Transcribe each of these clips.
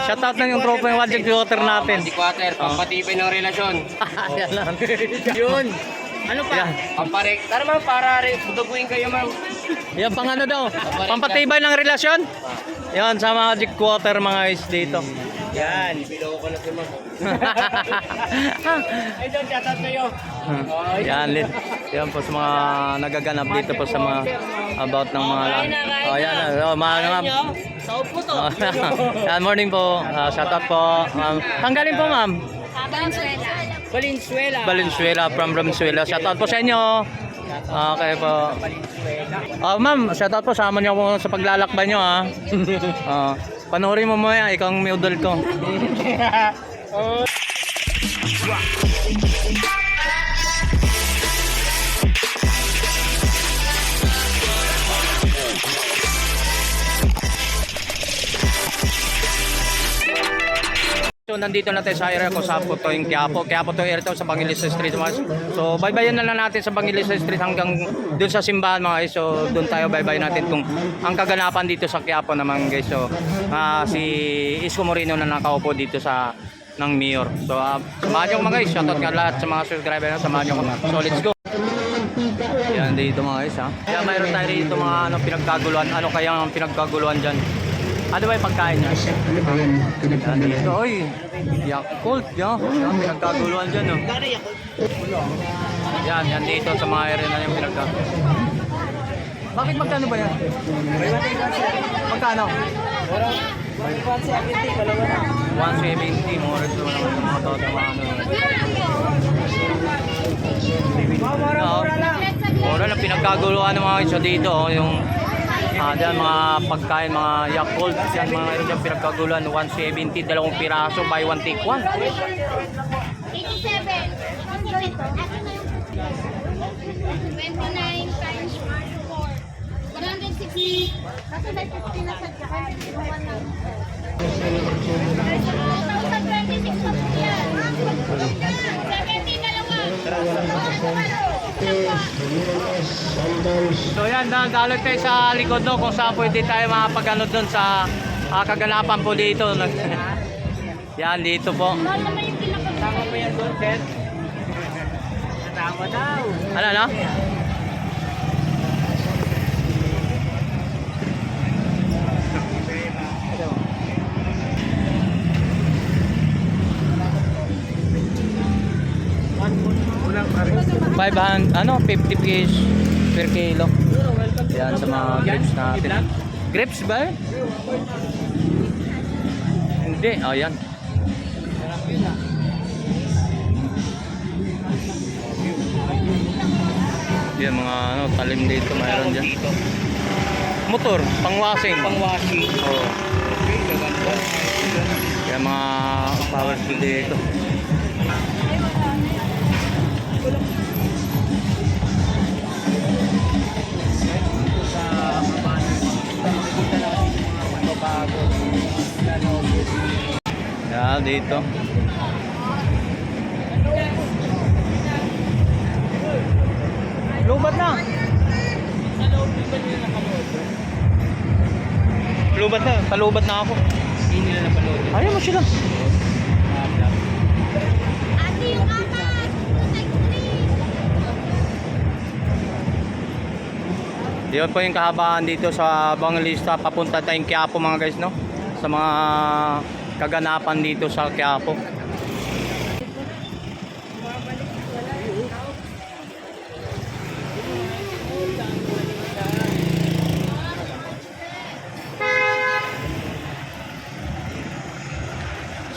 Shoutout na yung tropa yung Magic Water natin. Magic Water, pampatibay ng relasyon. Yan lang. Yun. Ano pa? Yan. Pamparek. Tara ma'am, para budaguin kayo ma'am. Yan pang ano daw. Pampatibay ng relasyon. Yan sa Magic Water mga guys dito. Yan, biloko ko na si ma'am. Ay, doon, shoutout kayo. Yan, yan po sa mga nagaganap dito po sa mga about ng mga yan, mga Saupo to. yan, morning po. Shoutout po. Tanggalin po ma'am. Valenzuela. Valenzuela from Valenzuela. Shoutout po sa inyo. Okay po. Ma'am, shoutout po. Sama niyo ako sa paglalakbay niyo ha. Panoorin mo mo yan. Ikaw ang model ko. So nandito na tayo sa area ko sa Puto yung Quiapo to area to sa Bangilista Street mga. So baybayin na lang natin sa Bangilista Street hanggang doon sa simbahan mga guys. So doon tayo baybayin natin kung ang kaganapan dito sa Quiapo naman guys. So si Isko Moreno na nakaupo dito sa ng mayor. So samahan niyo mga guys. Shoutout ka lahat sa mga subscriber na samahan niyo ko. So let's go. Yan dito mga guys ha. Kaya mayroon tayo dito mga pinagkaguluhan. Ano kaya ang pinagkaguluhan diyan? Ano ba yung pagkain niya? Yan dito, oy. Yakult, yan. Yan, pinagkaguluhan dyan, oh. Yan dito sa mga area na yung pinagkaguluhan. Bakit magkano ba yan? Magkano? 170, more ito naman sa mga toto, mga ano. Mura lang pinagkaguluhan ng mga isa dito, oh. Yung dyan mga pagkain, mga Yakult, yan mga ito dyan pinagkaguluhan, 170, dalawang piraso, buy one take one. 87. 29 times 4. 160. Kasi may 50 na sa jahan. 2026 pa po yan. 70 dalawa. So yan, dalit tayo sa likod no, kung saan pwede tayo makapag-ano doon sa kaganapan po dito. Yan, dito po. Tama ba yan doon, Seth? Tama daw. Ano na? Ano, 50 pesos per kilo. Yan sa mga grapes natin. Grapes ba? Hindi, yan. Yan mga ano, talim dito mayroon dyan. Motor, pang-washing. Pang-washing. Oo. Yan mga power tool dito. Yan dito. Lubat na. Lubat na, palubat na ako. Hindi nila napanood. Ayaw mo sila. Ate, yung apat. Yun po yung kahabaan dito sa Bangilista papunta tayong Quiapo mga guys no. Sa mga kaganapan dito sa Quiapo.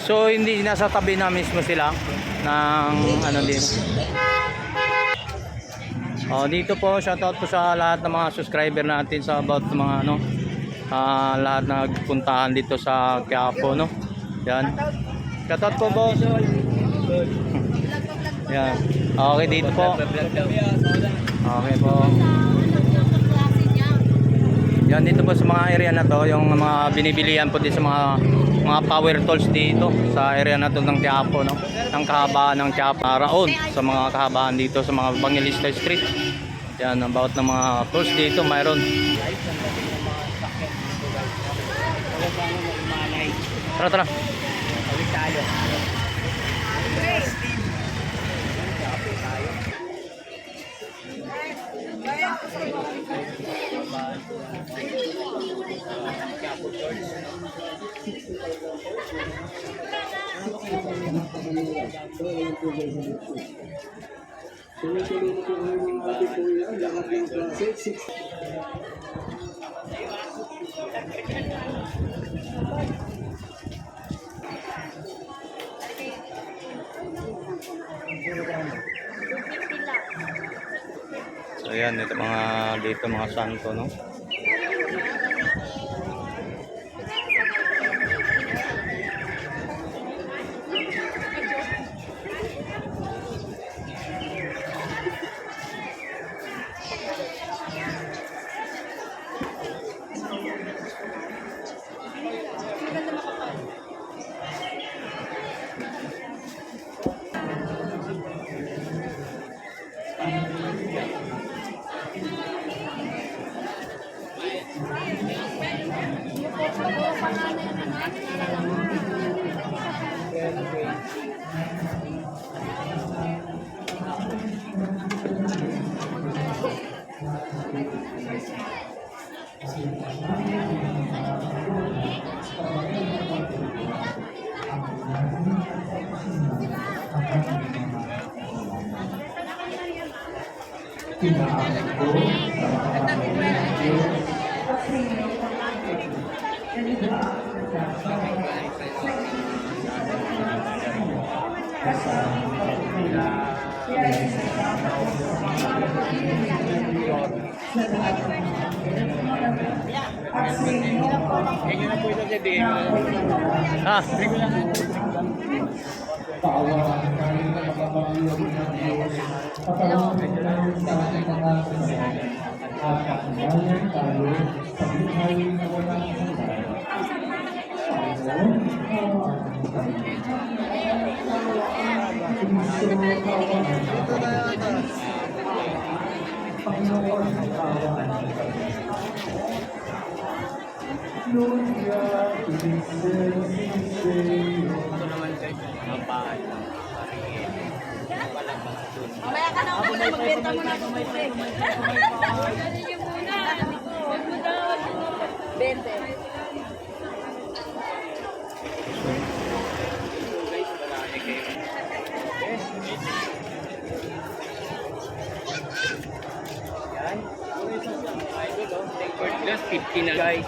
So hindi nasa tabi na mismo sila ng ano din. Dito po shoutout po sa lahat ng mga subscriber natin sa about mga ano lahat na nagpuntahan dito sa Quiapo no. Yan. Shoutout po boss. Yan. Okay dito po. Okay po. Yan dito po sa mga area na to, yung mga binibilihan po din sa mga power tools dito sa area na to ng Quiapo no. Ang kahabaan ng Quiapo Raon sa mga kahabaan dito sa mga Bangilista Street. Yan about ng mga tools dito mayroon. Tara, tara. Balik tayo. Tuloy-tuloy na po kayo mga ating kuya, lahat ng klase, 6. So yan, ito mga dito mga santo, no? Ganyan na po ito sa din. Ha? Mamaya ka na ako na magbenta mo na itong tubig. Yung muna. Huwag mo daw. 20. Just 50 na guys.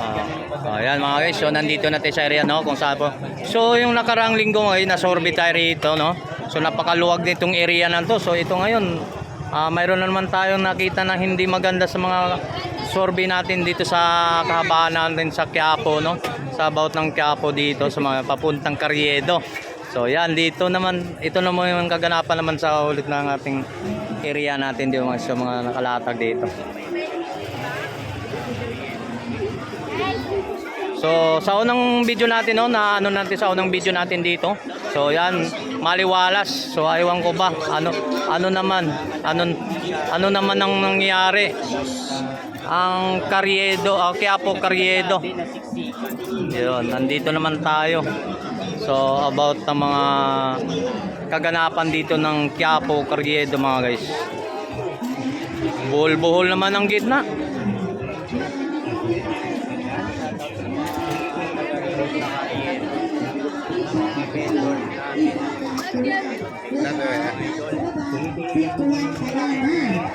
Ayan mga guys, so nandito na tayo sa area, no, kung saan po. So yung nakaraang linggo ngayon, nasorbit tayo rito, no. So napakaluwag nitong area na to. So ito ngayon, mayroon na naman tayong nakita na hindi maganda sa mga sorbi natin dito sa kahabaan natin sa Quiapo, no. Sa about ng Quiapo dito sa mga papuntang Carriedo. So yan, dito naman, ito naman yung kaganapan naman sa ulit ng ating area natin dito sa mga nakalatag dito. So sa unang video natin, no, na ano natin sa unang video natin dito. So yan, maliwalas. So aywan ko ba ano naman ang nangyayari. Ang Carriedo, Quiapo Carriedo. Yun, nandito naman tayo. So about ng mga kaganapan dito ng Quiapo Carriedo mga guys. Buhol-buhol naman ang gitna.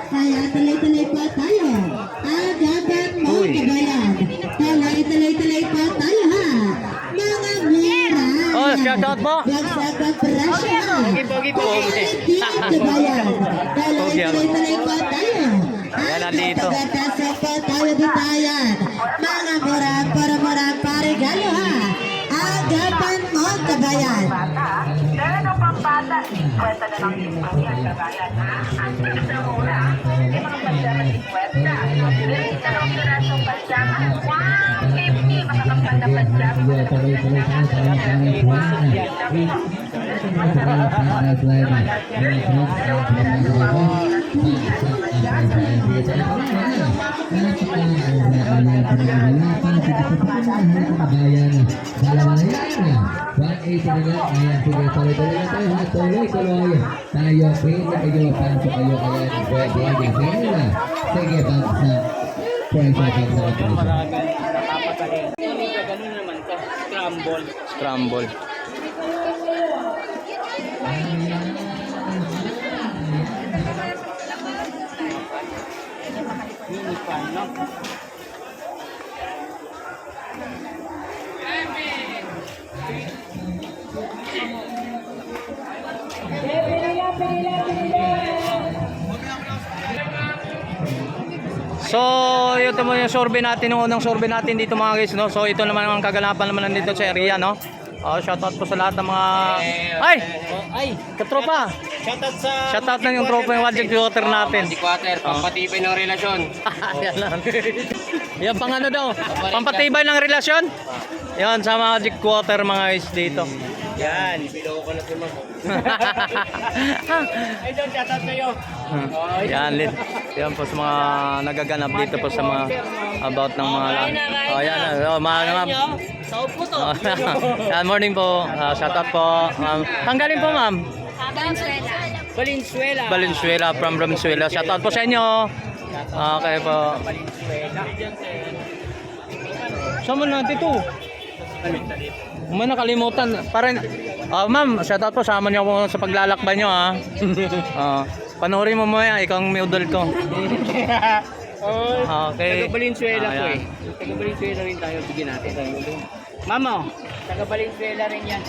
Kaya tuloy-tuloy pa tayo. Agapan mo kabayan. Kaya tuloy-tuloy pa tayo ha. Mga mera. Oh, shout out po. Bagsak ang presyo. Pogi po. Kabayan. Kaya tuloy-tuloy pa tayo. Ayan, nandito. Tagatasok pa tayo bitayan. Mga mura para parigalo ha. Agapan mo kabayan. Meron ng pambata, 50 na lang yung pangyan, kabayan, ha? Ang sa mura, yung mga pajama 50. Late na lang pirasong pajama, 150, makakapal na pajama. Dalawa na yan. Ito na lang. Ayan, sige, tuloy-tuloy na tayo ha. Tuloy-tuloy. Tayo, medyo mapasok kayo kaya pwede. Sige na. Sige, bangsa. Pressure, bangsa. Maraming napapagaling. Ganun naman to. Scramble. Scramble. Mini fan, no? So, ito mo yung survey natin, yung unang survey natin dito mga guys, no? So, ito naman ang kaganapan naman nandito sa area, no? Shoutout po sa lahat ng mga... Ay! Ay! Katropa! Shoutout sa... Shoutout na yung tropa yung Magic Water natin. Water, pampatibay ng relasyon. Yan lang. Yan pang ano daw? Pampatibay ng relasyon? Yan, sa Magic Water mga guys dito. Yan, bilo ko na si Mamo. Ay, John, shoutout sa'yo. Yan, yan po sa mga nagaganap dito po sa mga about ng mga... Oh, yan. Oh, mga... Sa upo to. Yan, morning po. Shoutout po. Tanggalin po, ma'am. Valenzuela. Valenzuela, from Valenzuela. Shoutout po sa inyo. Okay po. Saan mo na dito? May nakalimutan. Parang, ma'am, shoutout po. Sama niyo ako sa paglalakbay niyo, ha. Panoorin mo mo yan. Ikaw ang miudol ko. Okay. Taga Valenzuela po Ayan. eh. Taga Valenzuela rin tayo. Bigyan natin. Mamo, taga Valenzuela rin yan.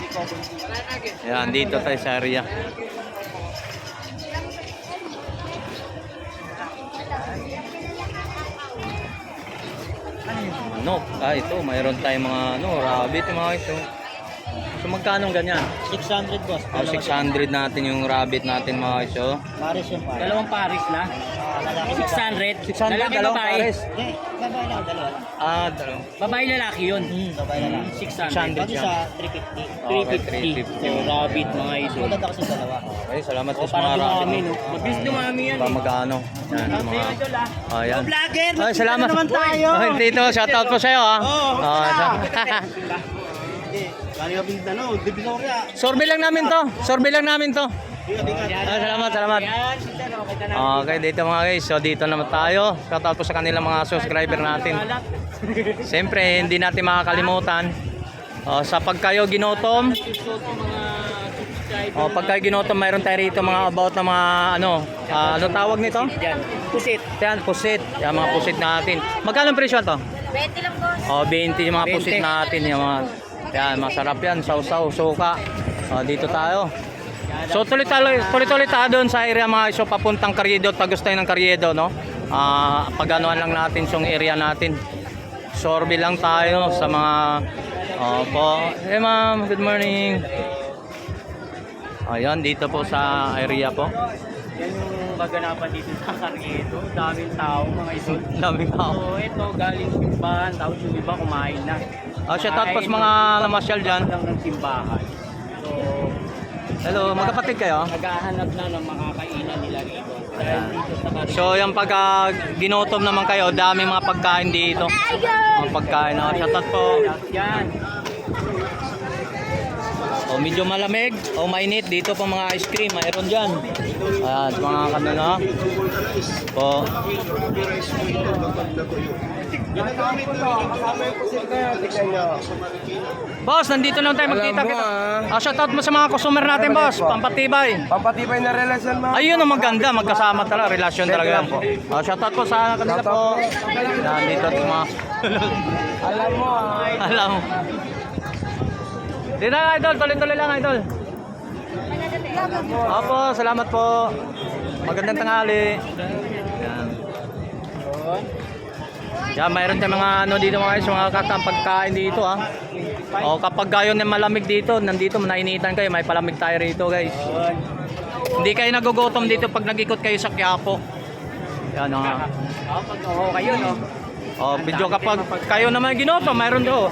Yan, dito tayo sa area. Ano? Ito, mayroon tayong mga rabbit yung mga ito. So magkano ganyan? 600 boss. 600 natin yung rabbit natin mga iso. Paris yung paris. Dalawang paris na. 600. 600, Lalaki, dalawang babae. pares. Babae lang, dalawa. Dalawa. Babae lalaki yun. Babae lalaki. 600. 600 siya. 350. 350. So, rabbit mga iso. Maganda kasi dalawa. Okay, salamat po sa Para mga rabbit. dumami, no? Mabilis dumami yan. Para magkano. Yan, yung mga... Ayan. Vlogger! Ay, salamat. naman tayo! Ay, dito, shoutout po sa'yo, ha. Survey lang namin to. Survey lang namin to. Salamat, salamat. Okay, dito mga guys. So, dito naman tayo. Shoutout po sa kanilang mga subscriber natin. Siyempre, hindi natin makakalimutan. Sa pagkayo ginotom. Pagkayo ginotom, mayroon tayo rito mga about na mga ano tawag nito? Pusit. Yan, pusit. Yan, mga pusit natin. Magkano ang presyo to? 20 lang boss. 20 yung mga pusit natin. Yung mga, yan, masarap yan. Sausaw, suka. Dito tayo. So tuloy-tuloy tayo doon sa area mga iso papuntang Carriedo, Tagustay ng Carriedo, no? Pag-anuan lang natin yung area natin. Survey lang tayo sa mga po. Hey ma'am, good morning. Ayan, dito po sa area po. Yan yung maganapan dito sa Carriedo. Daming tao mga iso. Daming tao. So ito galing simbahan. Tapos yung iba kumain na. Shoutout po sa mga namasyal dyan. Lang ng simbahan. So Hello, magkapatid kayo? naghahanap na ng makakainan nila rito. Dahil dito sa Carriedo. So yan pag ginotom naman kayo, daming mga pagkain dito. Mga pagkain. Shoutout po. Yan. Medyo malamig o mainit dito pa mga ice cream, mayroon diyan. Ayan, mga kanila. Po. Boss, nandito lang tayo magkita kita. Shoutout mo sa mga customer natin, boss. Pampatibay. Pampatibay na relasyon, ma'am. Ayun ang maganda, magkasama talaga, relasyon talaga yan. Shoutout po sa kanila po. Nandito at mga... Alam mo, Alam mo. Dito na, idol. Tuloy-tuloy lang, idol. Opo, salamat po. Magandang tanghali. Yan. Yan, mayroon tayong mga ano dito mga guys, mga pagkain dito ha. Kapag gayon na malamig dito, nandito nainitan kayo, may palamig tayo rito guys. Hindi kayo nagugutom dito pag nag-ikot kayo sa Quiapo. Yan ha. Pag kayo no. Video kapag kayo naman ginoto, mayroon do.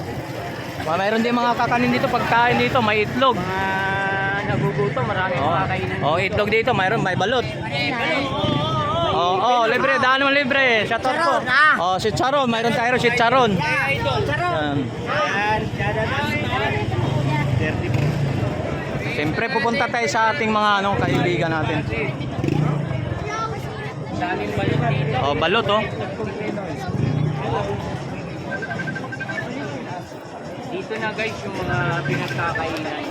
Mayroon din mga kakanin dito, pagkain dito, may itlog. Nagugutom, maraming makakainan. Itlog dito, may balot. Libre, daan mo libre. Shoutout po. Si Charon, mayroon tayo si Charon. Charon. Yan. Yan. 30 po. Siyempre, pupunta tayo sa ating mga kaibigan natin. Daming balot dito. Oh, balot oh. Dito na guys yung mga pinagkakainan.